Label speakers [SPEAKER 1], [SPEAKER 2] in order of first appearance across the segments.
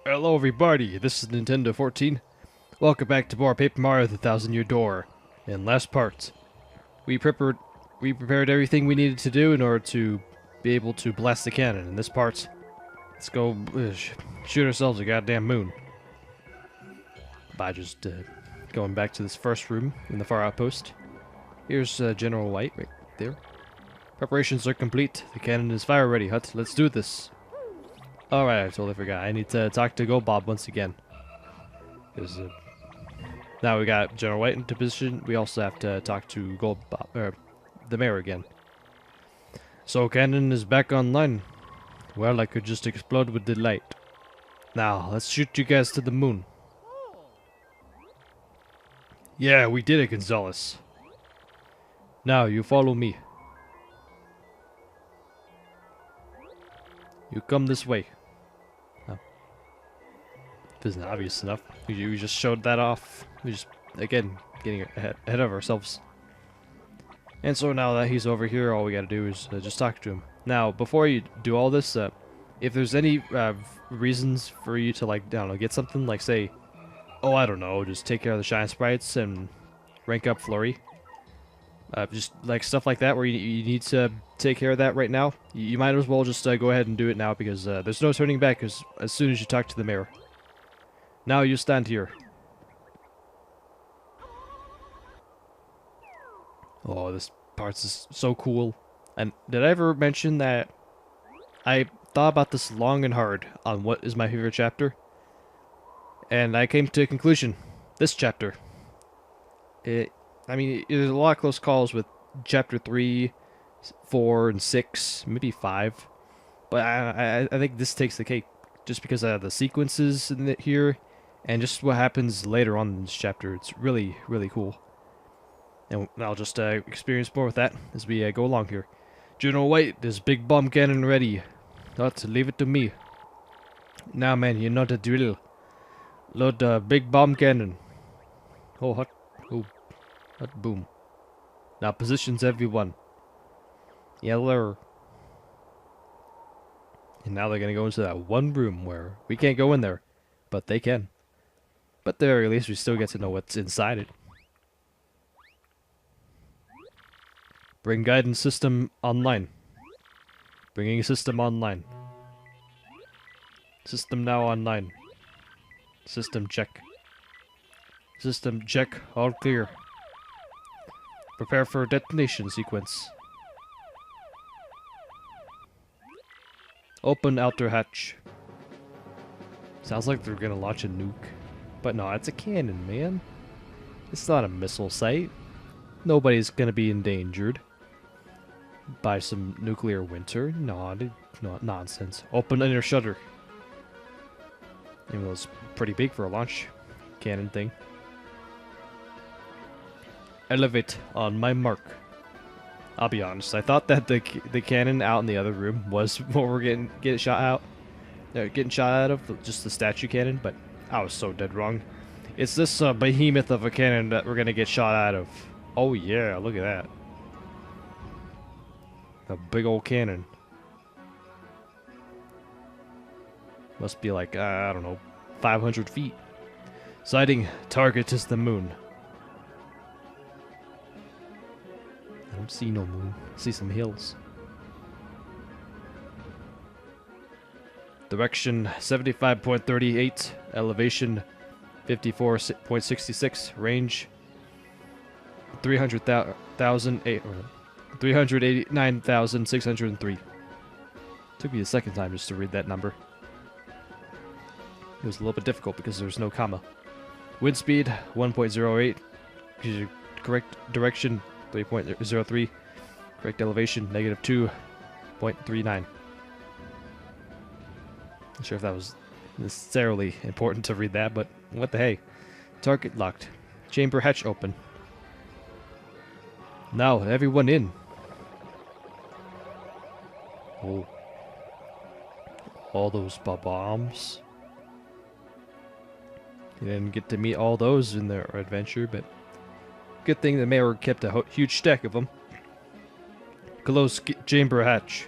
[SPEAKER 1] Hello everybody, this is Nintendo 14. Welcome back to more Paper Mario the Thousand Year Door. In last part, we prepared everything we needed to do in order to be able to blast the cannon. In this part, let's go shoot ourselves a goddamn moon. By just going back to this first room in the Fahr Outpost. Here's General White right there. Preparations are complete. The cannon is fire ready, Hut. Let's do this. Alright, I totally forgot. I need to talk to Go Bob once again. Because now we got General White into position. We also have to talk to Gold Bob, the mayor again. So cannon is back online. Well, I could just explode with delight. Now, let's shoot you guys to the moon. Yeah, we did it, Gonzalez. Now, you follow me. You come this way. Oh. If isn't obvious enough. We just showed that off. We just, again, getting ahead of ourselves. And so now that he's over here, all we gotta do is just talk to him. Now, before you do all this, if there's any reasons for you to, like, I don't know, get something, like, say, oh, I don't know, just take care of the Shine Sprites and rank up Flurry. Just like stuff like that where you need to take care of that right now. You might as well just go ahead and do it now because there's no turning back as soon as you talk to the mayor. Now you stand here. Oh, this part is so cool. And did I ever mention that I thought about this long and hard on what is my favorite chapter? And I came to a conclusion. This chapter. I mean, there's a lot of close calls with Chapter 3, 4, and 6, maybe 5. But I think this takes the cake, just because of the sequences in it here, and just what happens later on in this chapter. It's really, really cool. And I'll just experience more with that as we go along here. General White, this big bomb cannon ready. Let's leave it to me. Now, man, you know the drill. Load the big bomb cannon. Oh, hot. Oh. Boom. Now positions everyone. Yeller. And now they're gonna go into that one room where we can't go in there, but they can. But there, at least we still get to know what's inside it. Bring guidance system online. Bringing system online. System now online. System check. System check. All clear. Prepare for detonation sequence. Open outer hatch. Sounds like they're gonna launch a nuke. But no, it's a cannon, man. It's not a missile site. Nobody's gonna be endangered by some nuclear winter. No, nonsense. Open inner shutter. Even though it's pretty big for a launch cannon thing. Elevate on my mark. I'll be honest, I thought that the cannon out in the other room was what we're getting shot out. Getting shot out of, just the statue cannon, but I was so dead wrong. It's this behemoth of a cannon that we're gonna get shot out of. Oh yeah, look at that. A big old cannon. Must be like, I don't know, 500 feet. Sighting, target is the moon. I don't see no moon. I see some hills. Direction 75.38. Elevation 54.66. Range 389,603. Took me a second time just to read that number. It was a little bit difficult because there's no comma. Wind speed 1.08. Correct direction 3.03. Correct elevation, -2.39. Not sure if that was necessarily important to read that, but what the hey. Target locked. Chamber hatch open. Now, everyone in. Oh. All those bombs. You didn't get to meet all those in their adventure, but good thing the mayor kept a huge stack of them. Close chamber hatch.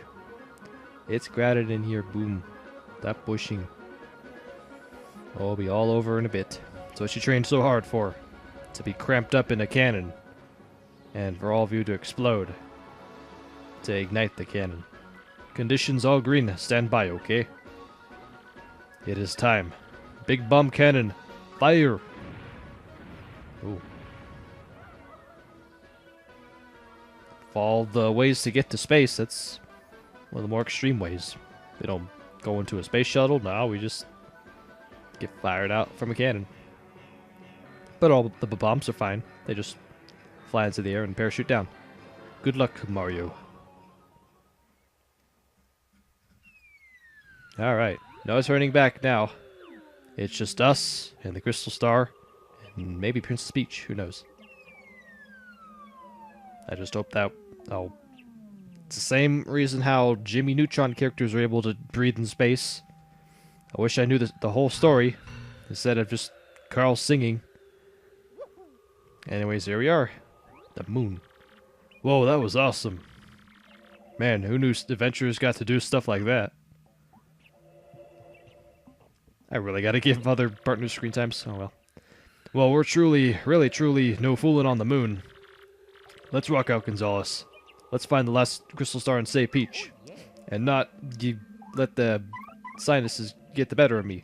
[SPEAKER 1] It's crowded in here, boom. Stop pushing. I'll be all over in a bit. That's what you trained so hard for. To be cramped up in a cannon. And for all of you to explode. To ignite the cannon. Conditions all green. Stand by, okay? It is time. Big bomb cannon. Fire! Ooh. Of all the ways to get to space, that's one of the more extreme ways. We don't go into a space shuttle. No, we just get fired out from a cannon. But all the bombs are fine. They just fly into the air and parachute down. Good luck, Mario. Alright, no turning back now. It's just us and the Crystal Star and maybe Princess Peach, who knows. I just hope that... Oh. It's the same reason how Jimmy Neutron characters are able to breathe in space. I wish I knew the whole story, instead of just Carl singing. Anyways, here we are. The moon. Whoa, that was awesome. Man, who knew adventurers got to do stuff like that? I really gotta give other partners screen times. Oh well. Well, we're truly, really truly no fooling on the moon. Let's rock out, Gonzalez. Let's find the last Crystal Star and save Peach. And not let the sinuses get the better of me.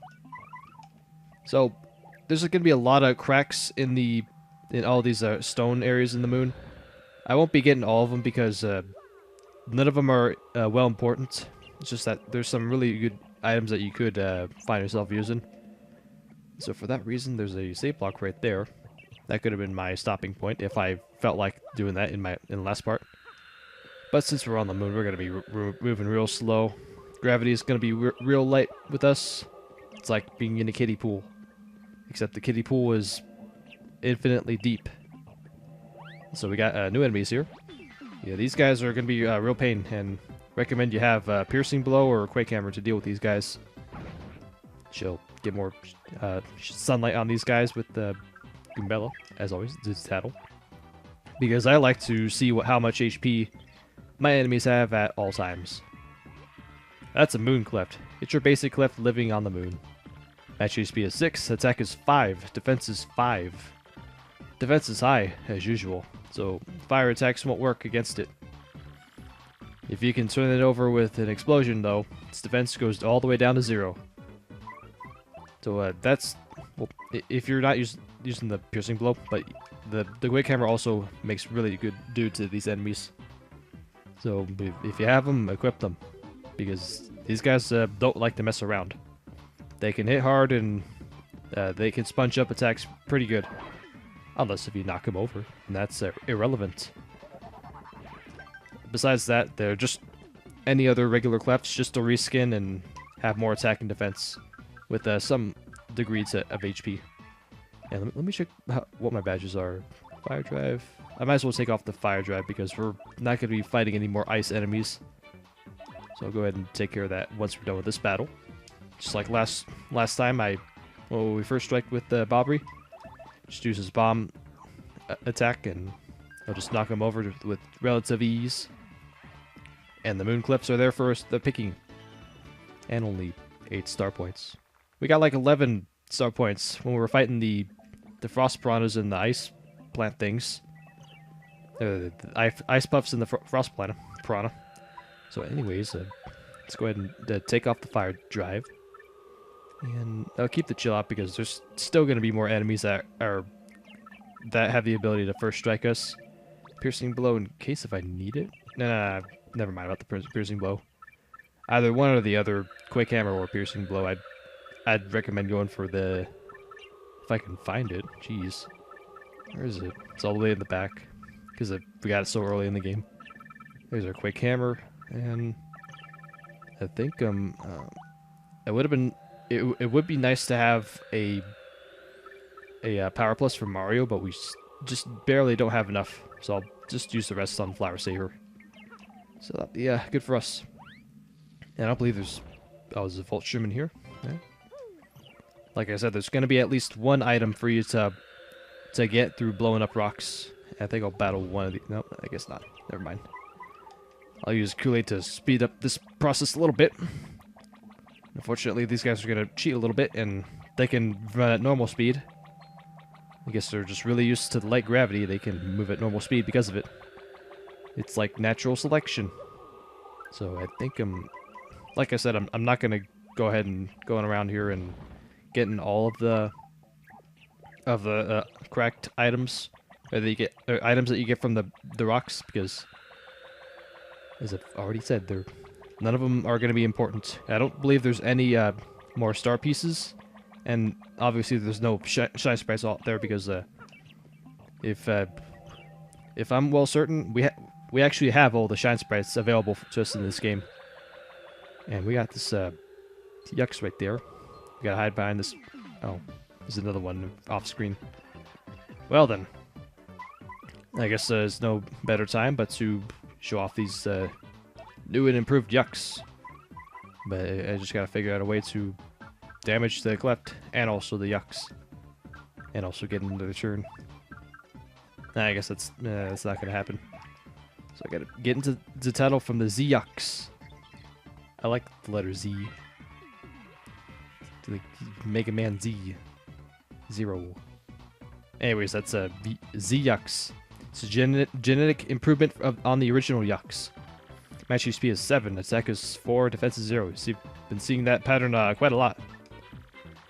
[SPEAKER 1] So, there's going to be a lot of cracks in all these stone areas in the moon. I won't be getting all of them because none of them are well important. It's just that there's some really good items that you could find yourself using. So for that reason, there's a save block right there. That could have been my stopping point if I felt like doing that in the last part. But since we're on the moon, we're going to be moving real slow. Gravity is going to be real light with us. It's like being in a kiddie pool. Except the kiddie pool is infinitely deep. So we got new enemies here. Yeah, these guys are going to be real pain, and recommend you have Piercing Blow or Quake Hammer to deal with these guys. She'll get more sunlight on these guys with the Goombella, as always, this tattle. Because I like to see how much HP my enemies have at all times. That's a moon cleft. It's your basic cleft living on the moon. Match HP is 6, attack is 5, defense is 5. Defense is high, as usual, so fire attacks won't work against it. If you can turn it over with an explosion, though, its defense goes all the way down to 0. So that's... Well, if you're not using the Piercing Blow, but the Quake Hammer also makes really good do to these enemies. So if you have them, equip them. Because these guys don't like to mess around. They can hit hard and they can sponge up attacks pretty good. Unless if you knock them over, and that's irrelevant. Besides that, they're just any other regular clefts, just to reskin and have more attack and defense. With some degree of HP. And let me check what my badges are. Fire Drive. I might as well take off the Fire Drive because we're not going to be fighting any more ice enemies. So I'll go ahead and take care of that once we're done with this battle. Just like last time, when we first strike with Bobbery, just use his bomb attack and I'll just knock him over with relative ease. And the moon clips are there for the picking. And only 8 star points. We got like 11 star points when we were fighting the frost piranhas and the ice plant things. The ice puffs and the frost piranha. So anyways, let's go ahead and take off the fire drive. And I'll keep the chill out because there's still going to be more enemies that have the ability to first strike us. Piercing Blow in case if I need it. Nah, never mind about the Piercing Blow. Either one or the other, Quake Hammer or Piercing Blow. I'd recommend going for the... If I can find it. Jeez. Where is it? It's all the way in the back. Because we got it so early in the game. There's our Quake Hammer. And... I think, it would have been... It would be nice to have a Power Plus for Mario, but we just barely don't have enough. So I'll just use the rest on Flower Saver. So that'd be good for us. And I don't believe there's... Oh, there's a Volt Shroom in here. Yeah. Like I said, there's going to be at least one item for you to get through blowing up rocks. I think I'll battle one of the... Nope, I guess not. Never mind. I'll use Kool-Aid to speed up this process a little bit. Unfortunately, these guys are going to cheat a little bit and they can run at normal speed. I guess they're just really used to the light gravity. They can move at normal speed because of it. It's like natural selection. So I think like I said, I'm not gonna go ahead and going around here and getting all of the cracked items, or items that you get from the rocks, because as I've already said, none of them are going to be important. I don't believe there's any more star pieces, and obviously there's no shine sprites out there, because if I'm well certain, we actually have all the shine sprites available to us in this game, and we got this yucks right there. We gotta hide behind this. Oh, there's another one off screen. Well then, I guess there's no better time but to show off these new and improved yucks. But I just gotta figure out a way to damage the cleft and also the yucks, and also get them to return. I guess that's not gonna happen. So I gotta get into the title from the Z yucks. I like the letter Z. To like Mega Man Z. Zero. Anyways, that's Z yucks. It's a genetic improvement on the original yucks. Match HP is 7, attack is 4, defense is 0. So you've been seeing that pattern quite a lot.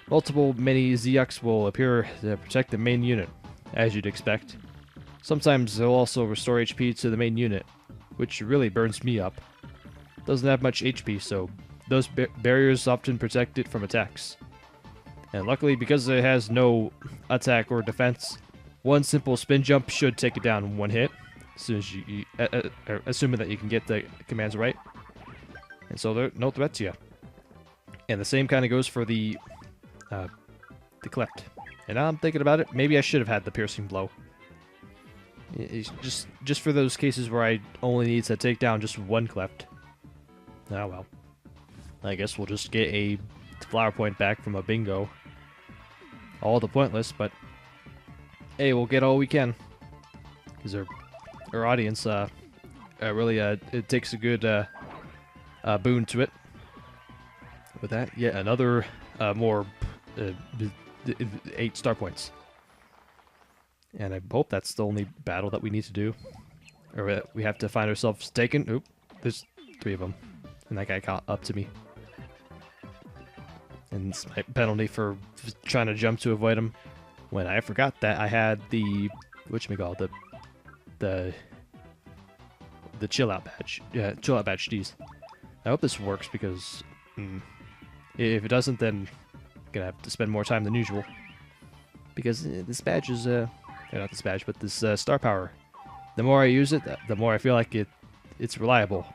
[SPEAKER 1] Multiple mini Z yucks will appear to protect the main unit, as you'd expect. Sometimes they'll also restore HP to the main unit, which really burns me up. Doesn't have much HP, so those barriers often protect it from attacks. And luckily, because it has no attack or defense, one simple spin jump should take it down in one hit, as soon as assuming that you can get the commands right. And so they're no threat to you. And the same kind of goes for the cleft. And now I'm thinking about it, maybe I should have had the piercing blow. It's just for those cases where I only need to take down just one cleft. Oh well. I guess we'll just get a flower point back from a bingo. All the pointless, but hey, we'll get all we can. Because our audience really it takes a good boon to it. With that, yeah, another more 8 star points. And I hope that's the only battle that we need to do. Or we have to find ourselves taken. Oop, there's 3 of them. And that guy caught up to me. And it's my penalty for trying to jump to avoid him. When I forgot that I had the whatchamacallit, the chill out badge. Yeah, chill out badge. Jeez. I hope this works, because if it doesn't, then I'm gonna have to spend more time than usual. Because this badge is not this badge, but this star power. The more I use it, the more I feel like it's reliable.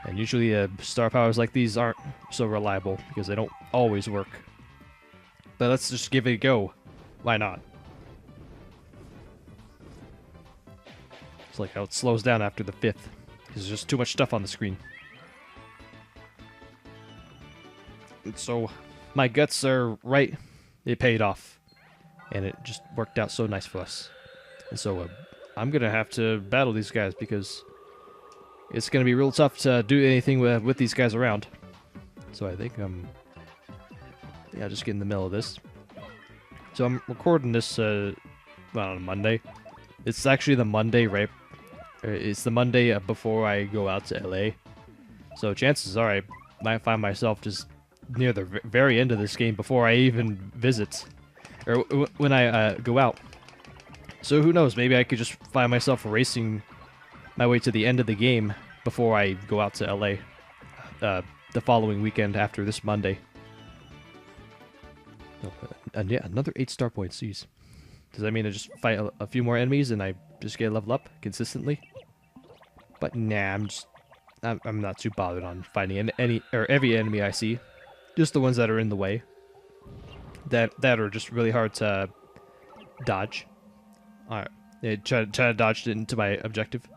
[SPEAKER 1] And usually star powers like these aren't so reliable, because they don't always work. But let's just give it a go. Why not? It's like how it slows down after the 5th, because there's just too much stuff on the screen. And so my guts are right. It paid off. And it just worked out so nice for us. And so I'm going to have to battle these guys, because it's going to be real tough to do anything with these guys around. So I think yeah, just get in the middle of this. So I'm recording this on a Monday. It's actually the Monday right. It's the Monday before I go out to LA. So chances are I might find myself just near the very end of this game before I even visit, or when I go out. So who knows? Maybe I could just find myself racing my way to the end of the game before I go out to LA the following weekend after this Monday. And yeah, another 8 star points. Jeez. Does that mean I just fight a few more enemies and I just get leveled up consistently? But nah, I'm not too bothered on fighting every enemy I see. Just the ones that are in the way. That are just really hard to dodge. Alright. Yeah, try to dodge it into my objective.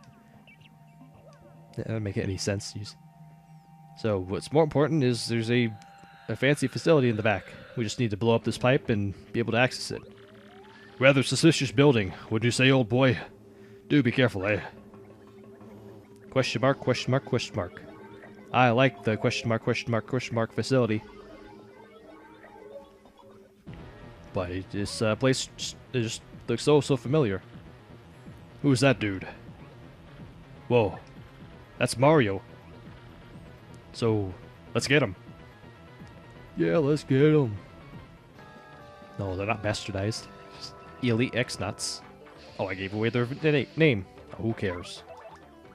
[SPEAKER 1] That doesn't make any sense. Jeez. So what's more important is there's a fancy facility in the back. We just need to blow up this pipe and be able to access it. Rather suspicious building, wouldn't you say, old boy? Do be careful, eh? Question mark, question mark, question mark. I like the question mark, question mark, question mark facility. But this place it just looks so familiar. Who's that dude? Whoa, that's Mario. So, let's get him. Yeah, let's get him. No, they're not bastardized. Just elite X-Nauts. Oh, I gave away their name. Oh, who cares?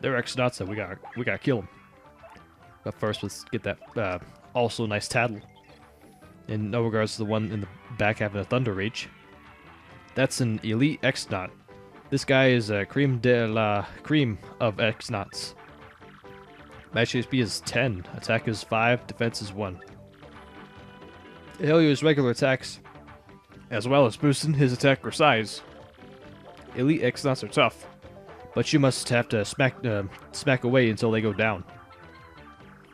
[SPEAKER 1] They're X-Nauts and we gotta kill them. But first, let's get that also nice tattle. In no regards to the one in the back having a Thunder Rage. That's an elite X-Naut. This guy is a creme de la creme of X-Nauts. Match HP is 10, attack is 5, defense is 1. He'll use regular attacks, as well as boosting his attack or size. Elite X-Nauts are tough, but you must have to smack away until they go down.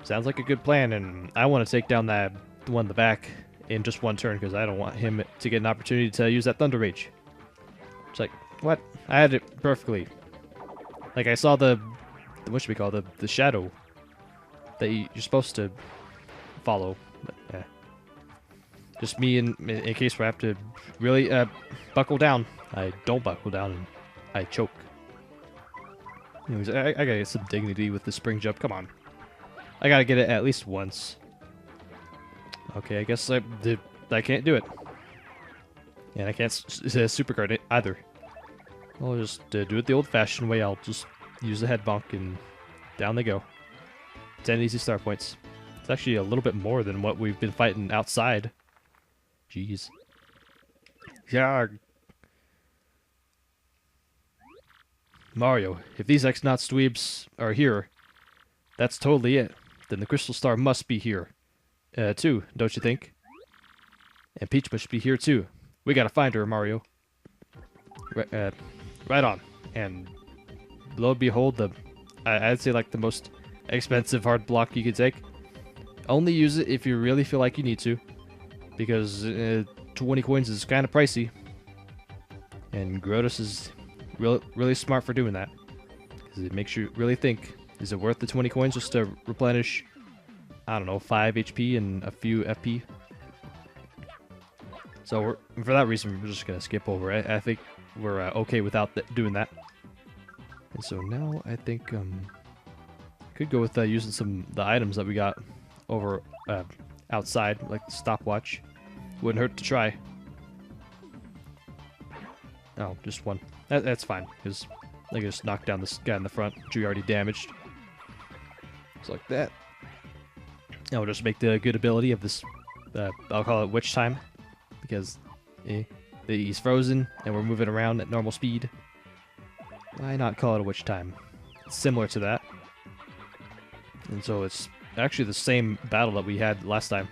[SPEAKER 1] Sounds like a good plan, and I want to take down the one in the back in just one turn, because I don't want him to get an opportunity to use that Thunder Rage. It's like, what? I had it perfectly. Like, I saw the shadow that you're supposed to follow. But, just me in case where I have to really buckle down. I don't buckle down and I choke. Anyways, I gotta get some dignity with the spring jump. Come on. I gotta get it at least once. Okay, I guess I can't do it. And I can't supercard it either. I'll just do it the old-fashioned way. I'll just use the head bonk and down they go. 10 easy star points. It's actually a little bit more than what we've been fighting outside. Jeez. Yeah. Mario, if these X-Naut dweebs are here, that's totally it. Then the Crystal Star must be here. Too, don't you think? And Peach must be here too. We gotta find her, Mario. Right on. And lo and behold, I'd say like the most expensive hard block you could take. Only use it if you really feel like you need to, because 20 coins is kind of pricey. And Grotus is really smart for doing that, because it makes you really think: is it worth the 20 coins just to replenish, I don't know, 5 HP and a few FP? So for that reason, we're just gonna skip over it. I think we're okay without doing that. And so now I think could go with using the items that we got over outside, like the stopwatch. Wouldn't hurt to try. Oh, just one. That's fine, because I can just knock down this guy in the front, which we already damaged. Just like that. And we'll just make the good ability of this, I'll call it Witch Time, because he's frozen and we're moving around at normal speed. Why not call it a Witch Time? It's similar to that. And so it's actually the same battle that we had last time.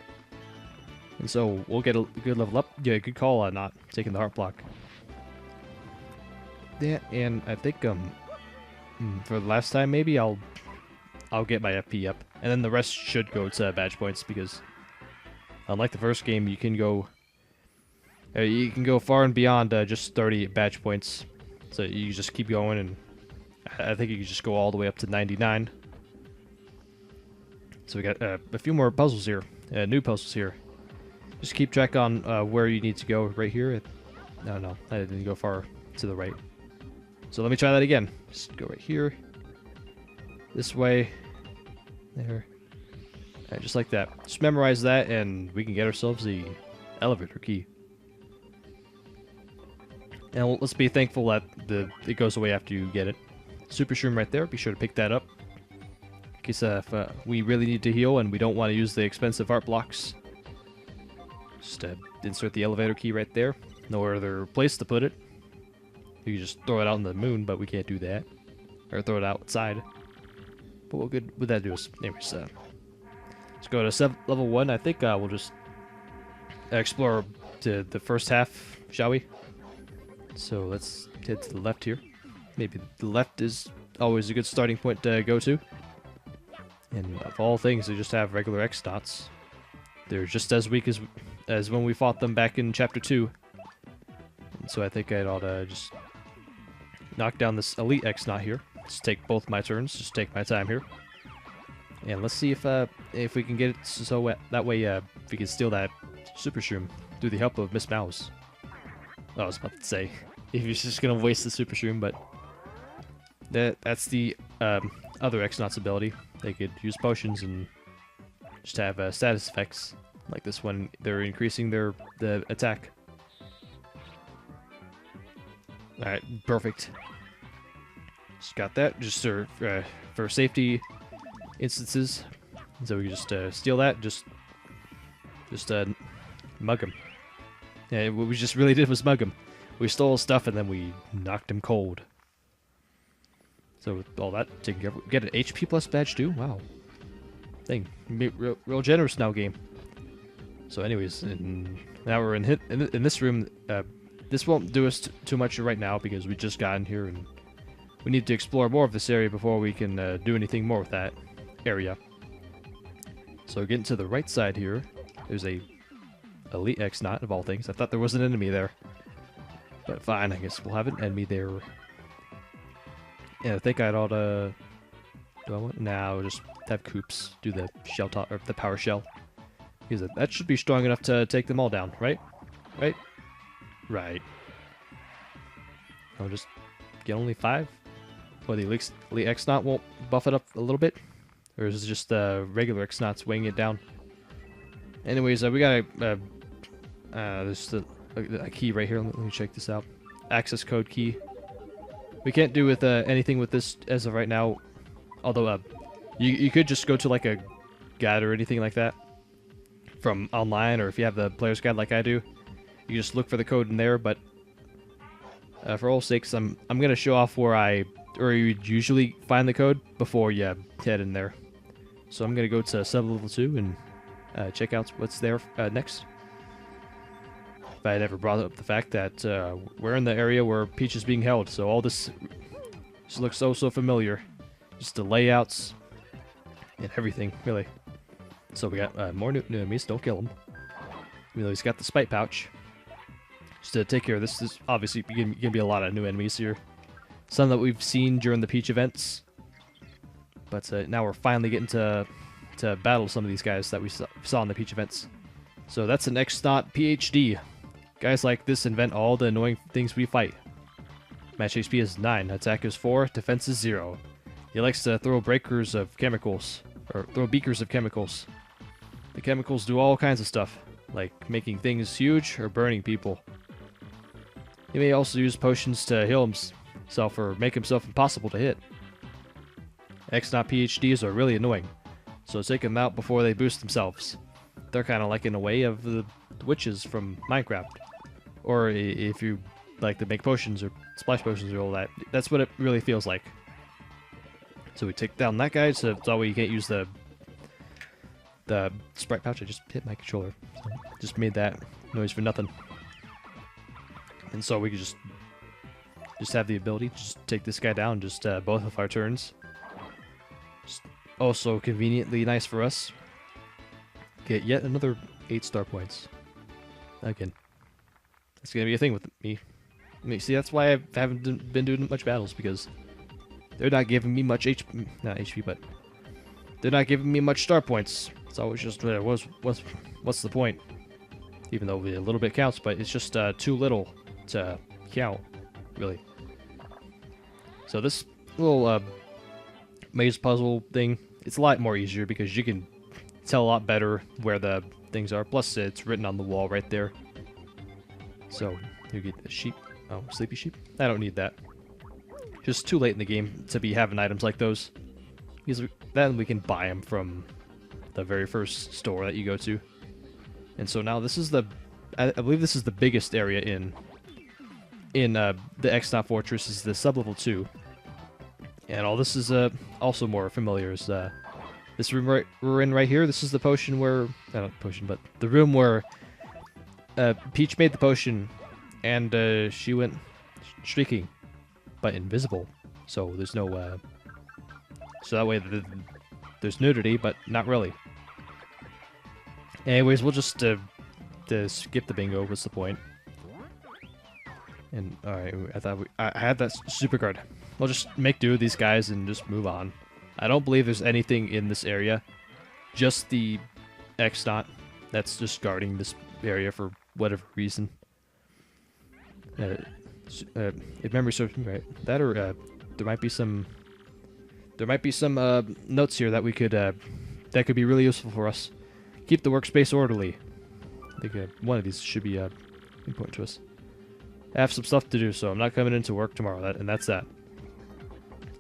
[SPEAKER 1] And so we'll get a good level up. Yeah, good call on not taking the heart block. Yeah, and I think for the last time maybe I'll get my FP up, and then the rest should go to badge points, because unlike the first game, you can go far and beyond just 30 badge points. So you just keep going, and I think you can just go all the way up to 99. So we got a few more puzzles here, new puzzles here. Just keep track on where you need to go right here. No, I didn't go far to the right. So let me try that again. Just go right here. This way. There. Alright, just like that. Just memorize that and we can get ourselves the elevator key. And let's be thankful that it goes away after you get it. Super Shroom right there. Be sure to pick that up. In case if we really need to heal and we don't want to use the expensive art blocks. Just insert the elevator key right there. No other place to put it. You can just throw it out in the moon, but we can't do that. Or throw it outside. But what good would that do us? Anyways, let's go to level 1. I think we'll just explore to the first half, shall we? So let's head to the left here. Maybe the left is always a good starting point to go to. And of all things, they just have regular X-Nauts. They're just as weak as when we fought them back in Chapter 2. And so I think I ought to just knock down this elite X-Naut here. Just take both my turns. Just take my time here. And let's see if we can get it so that way we can steal that Super Shroom through the help of Miss Mouse. I was about to say, if he's just gonna waste the super shroom, but that's the other X-Naut's ability. They could use potions and just have status effects like this when they're increasing the attack. All right, perfect. Just got that just for safety instances. So we just steal that, just mug him. Yeah, what we just really did was mug him. We stole his stuff and then we knocked him cold. So with all that taken care of, get an HP plus badge too. Wow, thing, real generous now game. So anyways, now we're in this room. This won't do us too much right now because we just got in here and we need to explore more of this area before we can do anything more with that area. So getting to the right side here, there's a elite X-Naut of all things. I thought there was an enemy there, but fine, I guess we'll have an enemy there. Yeah, I think I'd ought to. Do I want now? Just have Coops do the shell top or the power shell, because that should be strong enough to take them all down, right? Right? Right. I'll just get only 5. Or the elite X-Naut won't buff it up a little bit, or is it just the regular X-Nauts weighing it down? Anyways, we got there's a key right here. Let me check this out. Access code key. We can't do with anything with this as of right now. Although you could just go to like a guide or anything like that from online, or if you have the player's guide like I do, you just look for the code in there. But for all sakes, I'm gonna show off where you usually find the code before you head in there. So I'm gonna go to sub-level 2 and check out what's there next. If I had ever brought up the fact that we're in the area where Peach is being held, so all this just looks so familiar. Just the layouts and everything, really. So we got more new enemies. Don't kill them. Even though he's got the spite pouch. Just to take care of this. There's obviously gonna be a lot of new enemies here. Some that we've seen during the Peach events. But now we're finally getting to battle some of these guys that we saw in the Peach events. So that's an X-Naut PhD. Guys like this invent all the annoying things we fight. Match HP is 9, attack is 4, defense is 0. He likes to throw breakers of chemicals, or throw beakers of chemicals. The chemicals do all kinds of stuff, like making things huge or burning people. He may also use potions to heal himself or make himself impossible to hit. X-Naut PhDs are really annoying, so take them out before they boost themselves. They're kind of like in a way of the witches from Minecraft. Or if you like to make potions or splash potions or all that, that's what it really feels like. So we take down that guy, so that way you can't use the sprite pouch. I just hit my controller. So just made that noise for nothing. And so we could just have the ability to just take this guy down just both of our turns. Just also conveniently nice for us. Get yet another 8 star points. Again. That's gonna be a thing with me. See, that's why I haven't been doing much battles, because they're not giving me much not HP, but they're not giving me much star points. It's always just what's the point? Even though a little bit counts, but it's just too little to count, really. So this little maze puzzle thing, it's a lot more easier because you can tell a lot better where the things are. Plus, it's written on the wall right there. So you get a sheep. Oh, sleepy sheep. I don't need that. Just too late in the game to be having items like those. Because then we can buy them from the very first store that you go to. And so now this is I believe this is the biggest area in the X-Naut Fortress. Is the sub-level 2. And all this is also more familiar. Is this room we're in right here? This is the potion where not potion, but the room where Peach made the potion, and she went shrieking, but invisible. So there's no so that way there's nudity, but not really. Anyways, we'll just skip the bingo. What's the point? And alright, I had that super card. We'll just make do with these guys and just move on. I don't believe there's anything in this area. Just the X-Naut that's just guarding this area for whatever reason. If memory serves me right, that or there might be some notes here that we could that could be really useful for us. Keep the workspace orderly. I think one of these should be important to us. I have some stuff to do, so I'm not coming into work tomorrow. And that's that.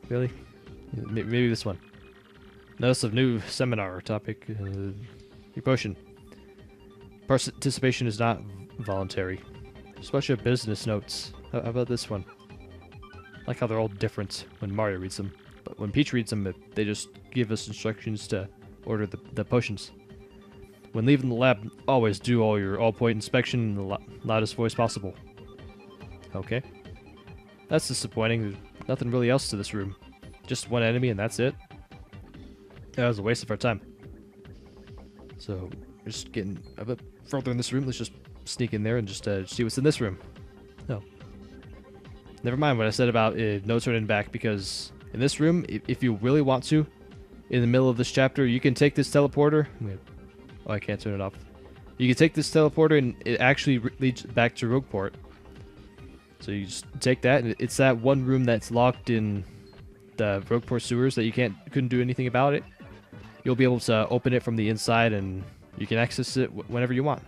[SPEAKER 1] Really? Maybe this one. Notice of new seminar topic. Your potion. Participation is not voluntary. Especially business notes. How about this one? I like how they're all different when Mario reads them. But when Peach reads them, they just give us instructions to order the potions. When leaving the lab, always do all your all-point inspection in the loudest voice possible. Okay. That's disappointing. There's nothing really else to this room. Just one enemy and that's it. That was a waste of our time. So, we're just getting a bit further in this room. Let's just sneak in there and just see what's in this room. No. Never mind what I said about no turning back, because in this room, if you really want to, in the middle of this chapter, you can take this teleporter. Oh, I can't turn it off. You can take this teleporter and it actually leads back to Rogueport. So you just take that, and it's that one room that's locked in the Rogueport sewers that you couldn't do anything about it. You'll be able to open it from the inside, and you can access it whenever you want.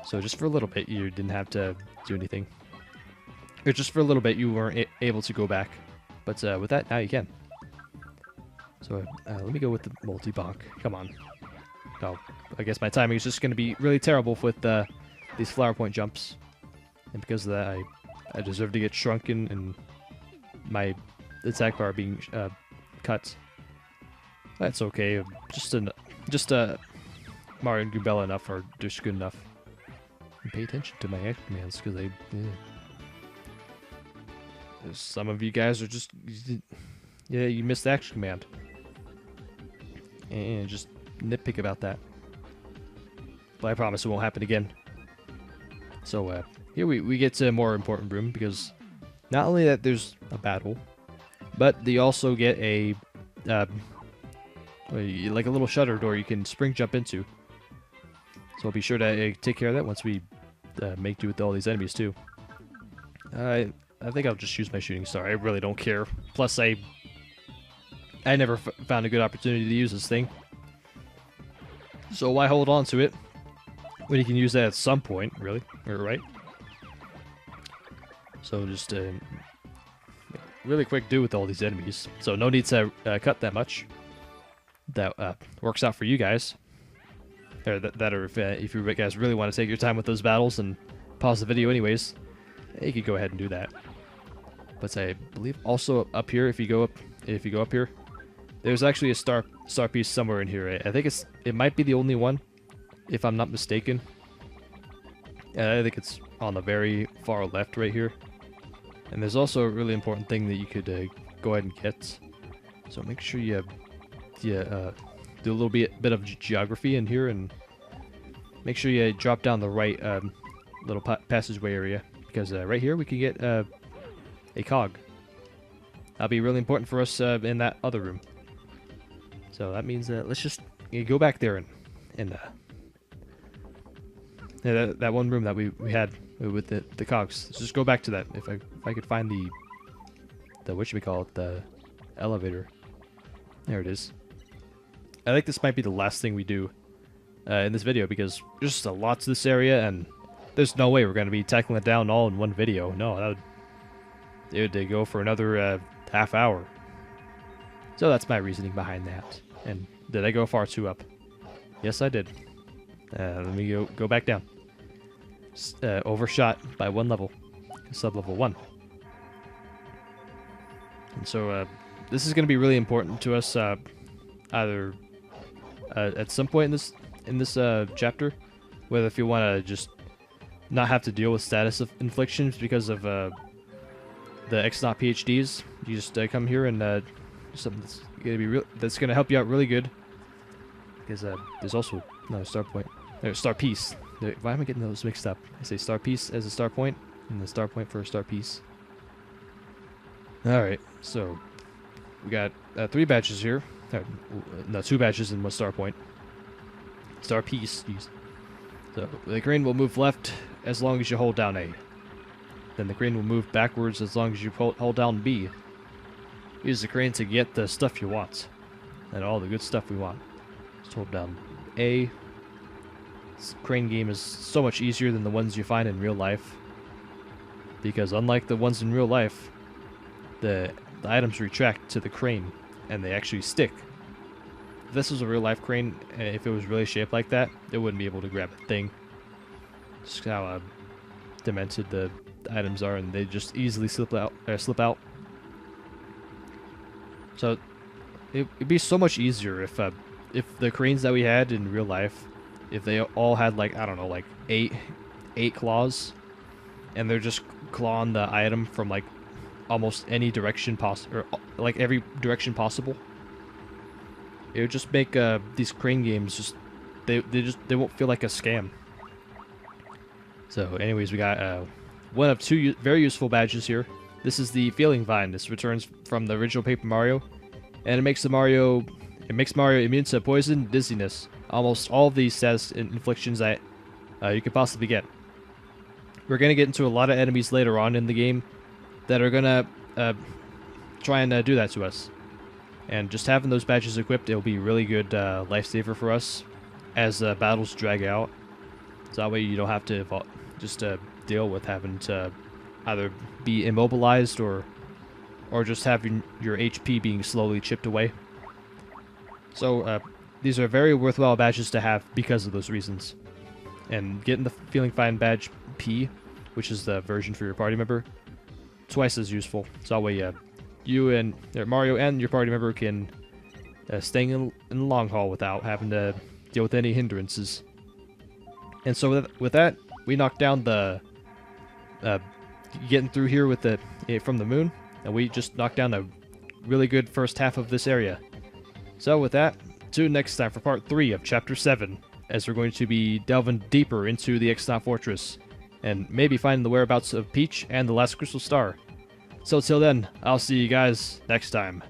[SPEAKER 1] So just for a little bit, you didn't have to do anything. Or just for a little bit, you weren't able to go back. But with that, now you can. So let me go with the multi-bonk. Come on. Oh, I guess my timing is just going to be really terrible with these flower point jumps. And because of that, I deserve to get shrunken and my attack bar being cut. That's okay. Just Mario and Goombella enough are just good enough. And pay attention to my action commands, because some of you guys are just you missed the action command. And just nitpick about that. But I promise it won't happen again. So here we get to a more important room, because not only that there's a battle, but you also get a like a little shutter door you can spring jump into. So I'll be sure to take care of that once we make do with all these enemies too. I think I'll just use my shooting star. I really don't care. Plus I never found a good opportunity to use this thing. So why hold on to it when you can use that at some point, really? Right? So just really quick do with all these enemies. So no need to cut that much. That works out for you guys. Or if you guys really want to take your time with those battles and pause the video anyways, you could go ahead and do that. But I believe also up here, if you go up here, there's actually a star piece somewhere in here. I think it might be the only one, if I'm not mistaken. I think it's on the very far left right here. And there's also a really important thing that you could go ahead and get. So make sure you do a little bit of geography in here, and make sure you drop down the right little passageway area, because right here we can get a cog. That'll be really important for us in that other room. So that means let's just go back there and that one room that we had with the cogs. Let's just go back to that. If I could find the whatchamacallit, the elevator. There it is. I think this might be the last thing we do in this video, because there's just a lot to this area, and there's no way we're going to be tackling it down all in one video. No, that would go for another half hour. So that's my reasoning behind that. And did I go far too up? Yes, I did. Let me go back down. Overshot by one level. Sub-level 1. And so this is going to be really important to us either at some point in this chapter, whether if you want to just not have to deal with status of inflictions because of the X-Naut PhDs. You just come here and do something that's gonna help you out really good. Because there's also another star point, or star piece. Why am I getting those mixed up? I say star piece as a star point, and the star point for a star piece. All right, so we got 3 badges here. No, 2 badges and 1 star point. Star piece. So the crane will move left as long as you hold down A. then the crane will move backwards as long as you hold down B. Use the crane to get the stuff you want, and all the good stuff we want. Just hold down A. This crane game is so much easier than the ones you find in real life, because unlike the ones in real life, the items retract to the crane, and they actually stick. If this was a real life crane, if it was really shaped like that, it wouldn't be able to grab a thing. Just how demented the items are, and they just easily slip out. So it'd be so much easier if the cranes that we had in real life, if they all had like, I don't know, like eight claws, and they're just clawing the item from like almost any direction possible, or like every direction possible. It would just make these crane games just they won't feel like a scam. So anyways, we got one of two very useful badges here. This is the Feeling Vine. This returns from the original Paper Mario, and it makes Mario immune to poison, dizziness, almost all of these status inflictions that you could possibly get. We're gonna get into a lot of enemies later on in the game that are gonna try and do that to us, and just having those badges equipped, it'll be a really good lifesaver for us as battles drag out. So that way you don't have to just deal with having to either be immobilized or just having your HP being slowly chipped away. So these are very worthwhile badges to have because of those reasons. And getting the Feeling Fine badge P, which is the version for your party member, twice as useful. So that way you and Mario and your party member can stay in the long haul without having to deal with any hindrances. And so with that, we knocked down the getting through here with the from the moon, and we just knocked down a really good first half of this area. So with that, tune next time for part 3 of Chapter 7, as we're going to be delving deeper into the X-Naut Fortress, and maybe finding the whereabouts of Peach and the last Crystal Star. So till then, I'll see you guys next time.